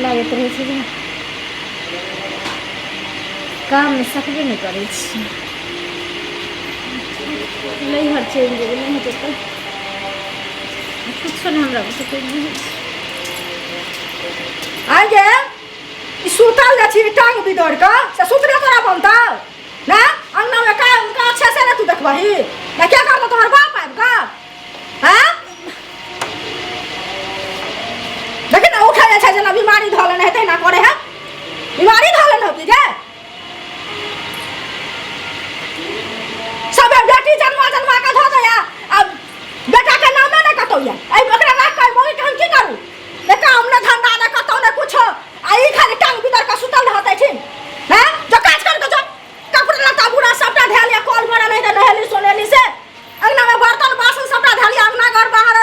लागत रहे छै जे काम में सकबे नहीं करे छी। नहीं हर चल जेबे नहीं होते तो कुछ नहीं हमरा बुझते नहीं आगे ई सुतल जा छी टांग बिदर का से सुतरे तोरा बनता ना अंगना में का उनका अच्छे से ना तू देखबही ना क्या करता तोहर बाप आब का हैं देखि ना उठा जा छै जना बीमारी धले नहीं हेतै ना करे है बीमारी धले न होती जे सब बेटी जन्मा का धो दया अब बेटा के नाम ना कतौ या ए ओकरा ना कर मोई के हम की करू बेटा हमने धंधा ना कतौ ना कुछ आई खाली टांग भीतर का सुतल रहतै छिन हैं जो काज कर के जो कपड़ा लत्ता बुरा सबटा ढेलिया कॉल मारा नहीं त नहेली सोनेली से अंगना में बर्तन बासन सबटा ढेलिया अंगना घर बाहर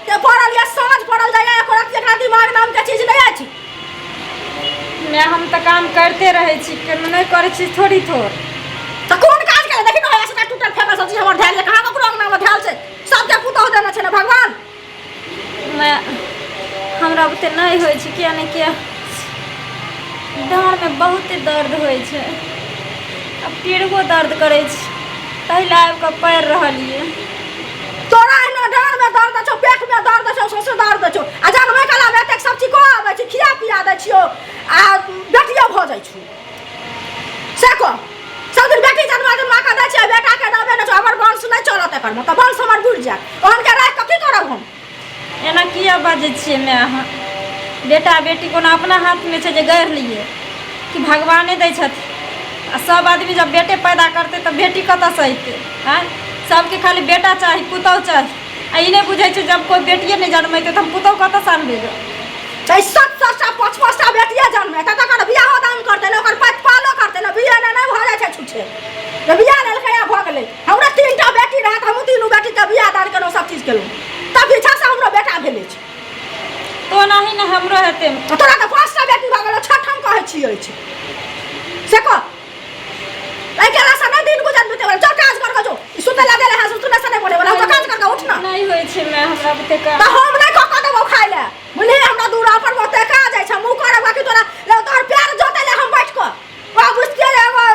के पड़ल या साँझ पड़ल जाय एको रात एकरा दिमाग नाम के चीज नहीं अछि मैं हम तो काम करते रहे छी के नहीं करे छी थोड़ी थोड़ त कोन काज करे देखि न ऐसा टूटल फेंकल सब चीज हमर ढेलिया कहां ककरो अंगना में ढेल छै सबके पुतौ देना छै ना भगवान मैं हमरा बुते नहीं होय छै किया नहीं किया डाँड़ में बहुत दर्द होय छै अब पेड़ो दर्द करे छै तहि आबि कऽ पैर रहलिए तोरा एना डाँड़ में दर्द छौ पेट में दर्द छौ सौंसे दर्द छौ आ जानबै कला में एतेक सब चीज को आबै छै खिया पिया दै छियो आ बेटिया भ जाइ छौ से को सब दिन बेटी जन्मा का दै छै बेटा के दाबे न छौ हमर वंश नहीं चलत एकर मतलब वंश हमर बुझ जा ओहन के राख कथि करब हम एना किया बाजै छियै मैं अहाँ बेटा बेटी कोनो अपना हाथ में छै जे गढ़ लिए कि भगवाने दै छथिन आ सब आदमी जब बेटे पैदा करते तो बेटी कतऽ से अयतै हैं सबके खाली बेटा चाही पुतौह चाही आ ई नहीं बुझै छै जब कोई बेटिए नहीं जन्मेतै तो हम पुतौह कतऽ से अनबै छै सत सटा पाँच पाँचटा बेटिया जन्मे त तकर बियाह दान करतै न ओकर पात पालो करतै न बियाह नहीं भ जाइ छै छुछे त बियाह लेलकै आ भ गेलै हमरा तीनटा बेटी रहत हम तीनू बेटी के बियाह दान केलहुँ सब चीज केलहुँ तब पीछा से हमरो बेटा भेलै छै तो नहीं न हमरो हेतै तोरा त पाँचटा बेटी भ गेलौ छठम कहै छियै छै से को आई केला से नहीं दिन गुजर बिते जो काज कर के जो सुते लगे है सुते से नहीं बोले वाला जो काज कर के उठ ना नहीं होय छै मैं हमरा बुते का त हम नहीं कक देबो खाइ ले बुझली हमरा दूरा पर मोते का जाइ छै मुंह करे बाकी तोरा तोहर पैर जोते ले हम बैठ को वा बुझके एगो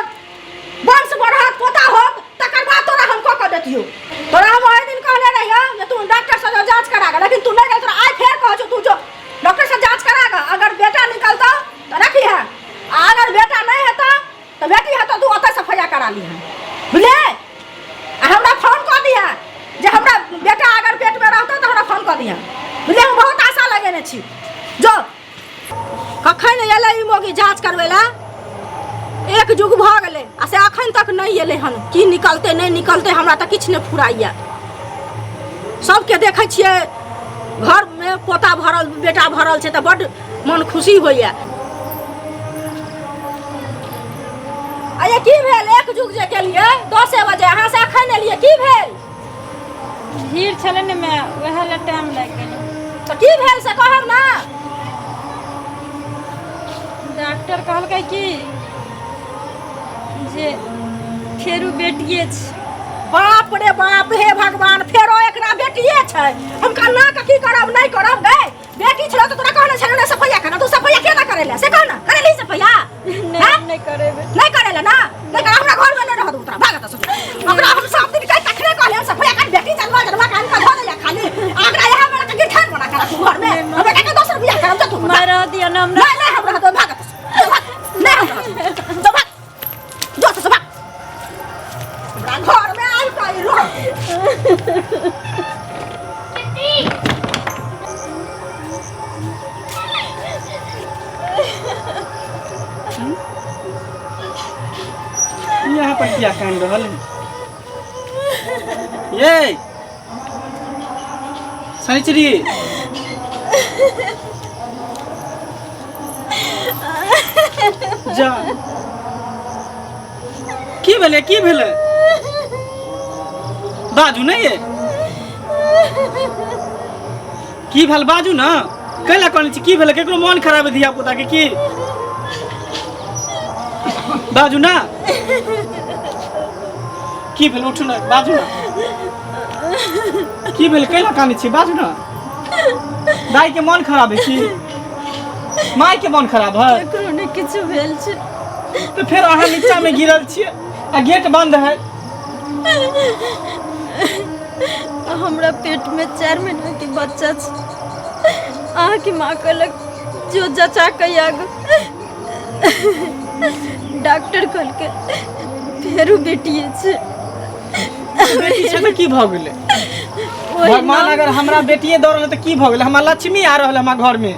वंश बढ़त पोता होत तकर बाद तोरा हम कक देतियो तोरा हम ओइ दिन कहले रहियो जे तू डॉक्टर से जांच करागा लेकिन तू नहीं गए तोरा आज फेर कह तू जो डॉक्टर से जांच करागा अगर बेटा निकलता तो रखी है अगर बेटा नहीं हेता तो बेटी हेता तू ओतै से फया करा ली है बुझले हमरा फोन कर दिया जे हमरा बेटा अगर पेट में रहता तो हमरा फोन कर दिया बुझले हम बहुत आशा लगेने छी जो कखन एलै ई मोगी जांच करबैला एक जुग भ गेलै आ से अखन तक नहीं एलै हन की निकलते नहीं निकलते हमरा त किछ नहीं फुराइया सबके देखै छियै घर में पोता भरल बेटा भरल छै त बड मन खुशी होइया आये की भेल एक जुग जे केलिए 10 बजे अहाँ से अखन एलिए की भेल भीड़ छलै ने मैं वएह ले टाइम लागि गेल तो की भेल से कहब ना डॉक्टर कहलकै कि जे फेरू बेटिए छै बाप रे बाप हे भगवान फेरो एकरा बेटिए छै हम कन्ना के की करब नहीं करब गए बेटी छलो तो तोरा कहने छलो ना सफैया करना तू सफैया केना करेला से कहना करेली सफैया नहीं करेबे नहीं करेला ना नहीं कर हमरा घर में नहीं रहत उतरा भागत सो ओकरा हम सब दिन कहि तखने कहले सफैया कर बेटी जन्मा कान का धो दे खाली आगरा यहाँ हमरा के गिठान बना के रखू घर में बेटा के दोसर बियाह करब तू मार दिया ना हमरा नहीं हमरा तो भागत नहीं हमरा तो भाग जो तो भाग हमरा घर में आई कहि रो यहाँ पर क्या कान रहल ये सनिचरी जा की भेले बाजू नहीं ये की भेल बाजू ना कैला कहने छी की भेले केकरो मन खराब है धिया पुता के की बाजू ना की भेल उठू ना बाजू ना की भेल कैला कहने छी बाजू ना दाई के मन खराब है की माय के मन खराब है केकरो ने किछु भेल छै तो फिर अहाँ नीचा में गिरल छियै आ गेट बंद है। हमरा पेट में 4 महीना के बच्चा छै। अहाँ की माँ कहलक जो जचा के आग डॉक्टर कहलकै फेरू बेटिए छै। बेटी छै त की भ गेलै? ओहि भगवान नाम- अगर हमरा बेटिए दऽ रहल त की भ गेलै? हमरा लक्ष्मी आ रहल है हमरा घर में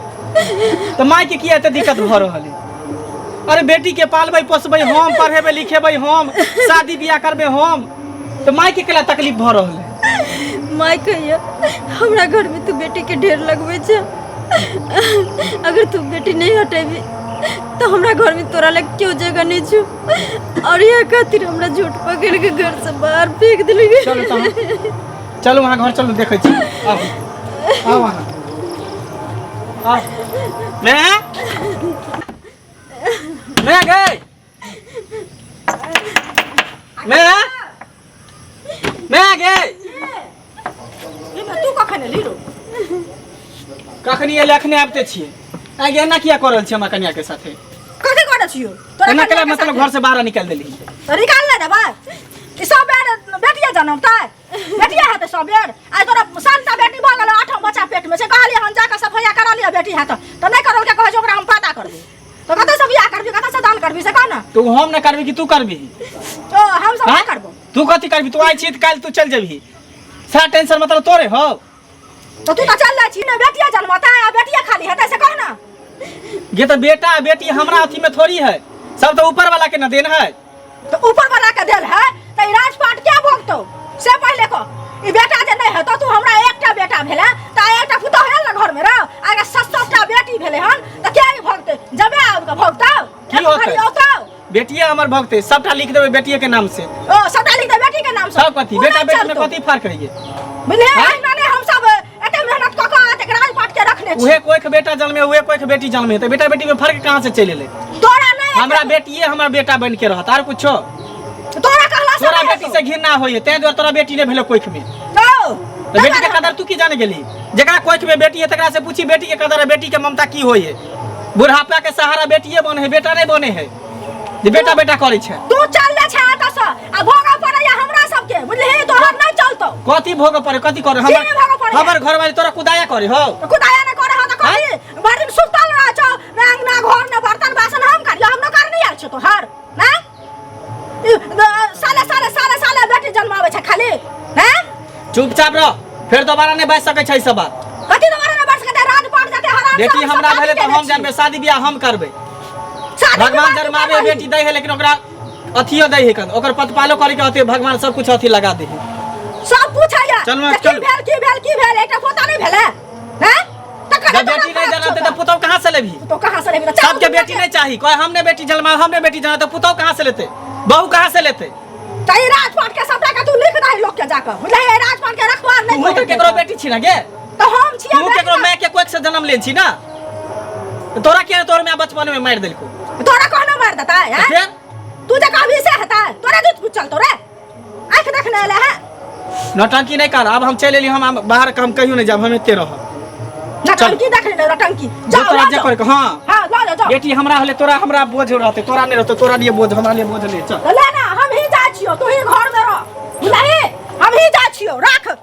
तो माय के किया एते दिक्कत भ रहल है? अरे बेटी के पालबै पोसबै हम, पढ़ेबै लिखेबै हम, शादी बियाह करबै हम, तो माय के केला तकलीफ भ रहल है? माय कहिया हमरा घर में तू बेटी के ढेर लगबै छै। अगर तू बेटी नहीं हटेबी तो हमरा घर में तोरा लग क्यों जगह नहीं छू। और ये खातिर हमरा झूठ पकड़ के घर से बाहर फेंक दिली। चलो चलो वहाँ घर चलो देखै छी। आओ वहाँ आओ। मैं गई मैं गई तू कखन एली रो? कखनी एले अखने आबते छियै। आगे एना किया करल छी हमरा कन्या के साथे? कथी करै छियो? एना केला मतलब घर से बाहर निकाल देली। तो निकाल ले देबै। ई सब बेटिया जनमतै? बेटिया हेतै सब बेर? आइ तोरा संता बेटी भ गेल 8 बच्चा पेट में छै। कहलिए हम जाके सफैया करा लिया बेटी हेत तो नहीं करल के कहै छै ओकरा हम पता करबै। तो कतै से बियाह करबी, कतै से दान करबी से कह ना। तू हम न करबी कि तू करबी? तो हम सब हाँ? नहीं करबो। तू कथी करबी? तू आई छी त काल तू चल जेबही। सारा टेंशन मतलब तोरे हो। तो तू तो चल जाइ छी ना। बेटिया जन्मतै आ बेटिया खाली हेतै से कह ना। ये तो बेटा बेटी हमरा अथी में थोड़ी है, सब तो ऊपर वाला के न देन है। तो ऊपर वाला के देल है तो ई राजपाट क्या भोगतौ से पहले को। ई बेटा जे नहीं हेतौ तू हमरा एकटा बेटा भेले त एकटा पुतौ है ना घर में रह। आगे 700टा बेटी भेले हन त क्या ई भोगतै? जबे आब के भोगतौ की होतै? होतौ बेटिए हमर भगते सबटा लिख देबे बेटिए के नाम से। ओ सबटा लिख दे बेटी के नाम से। सब कथी बेटा बेटी में कथी फर्क है ये? बुझले हाँ? एना ने हम सब एते मेहनत क के एते राजपाट के रखने छी। उहे कोई के बेटा जन्मे उहे कोई के बेटी जन्मे तो बेटा बेटी में फर्क कहां से चले ले? तोरा नहीं हमरा बेटिए हमर बेटा बन के रहत। आर कुछो तोरा कहला से तोरा नहीं बेटी से घृणा होय ते द्वारा तोरा बेटी ने भेले कोइख में। तो तो बेटी के कदर तू की जाने गेली? जेकरा कोइख में बेटी है तकरा से पूछी बेटी के कदर है, बेटी के ममता की होय है। बुढ़ापा के सहारा बेटिए बने है, बेटा नहीं बने है। जे बेटा बेटा करे छै तू चल ले छै एत से आ भोगा पड़ैया हमरा सबके। बुझली तोहर नहीं चलतौ। कथी भोग पड़े कथी करे? की भोग पड़े? हमर घर वाली तोरा कुदाया करे हो। तो कुदाया ने करे हो तो कही बड़ दिन सुतल रह छौ ना अंगना घर ना बर्तन बासन हम करियो। हम न करनी आर छ तोहर ना। साले बेटी जन्मावे छै खाली ना। चुपचाप रह, फिर दोबारा नहीं बाज सकै छै सब बात। कथी दोबारा न बरस के राजपाट जाते हराम। बेटी हमरा भेले तो हम जानबे, शादी बियाह हम करबे। भगवान जन्मावे बेटी दै है लेकिन ओकरा अथियो दै है कन ओकर पतपालो करे के होते भगवान सब कुछ अथी लगा दे है। सब पूछैया चल मैं की भेल एकटा पोता नहीं भेले हैं? जब बेटी नहीं जन्मते तो पुतौ कहां से लेबी? तो कहां से लेबी? सबके बेटी नहीं चाहिए। कोई हमने बेटी जन्मा हमने बेटी जन्मा तो पुतौ कहां से लेते? बहू कहां से लेते? तई राजपाट के सबटा के तू लिख दही लोग के जाकर। बुझले ये राजपाट के रखवार नहीं तू तो केकरो बेटी छी ना गे? तो हम छिया तू केकरो माय के कोख से जन्म ले छी ना? तोरा के तोर में बचपन में मार देलको। तोरा कहना मार देता है हैं? फिर तू जे कहबी से हेता तोरा दूध कुछ चलतो रे। आंख देखने ले है नौटंकी नहीं कर। अब हम चले एली, हम बाहर काम कहियो नहीं जब हम एते रह। नटंकी देख ले नटंकी जो जाओ तोरा ला जे जाओ। करे हां हाँ ला जाओ। बेटी हमरा हले तोरा हमरा बोझ रहते, तोरा नहीं रहते। तोरा लिए बोझ हमरा लिए बोझ ले चल। ले ना हम ही जा छियो तू ही घर में रह। बुझले हम ही जा छियो राख।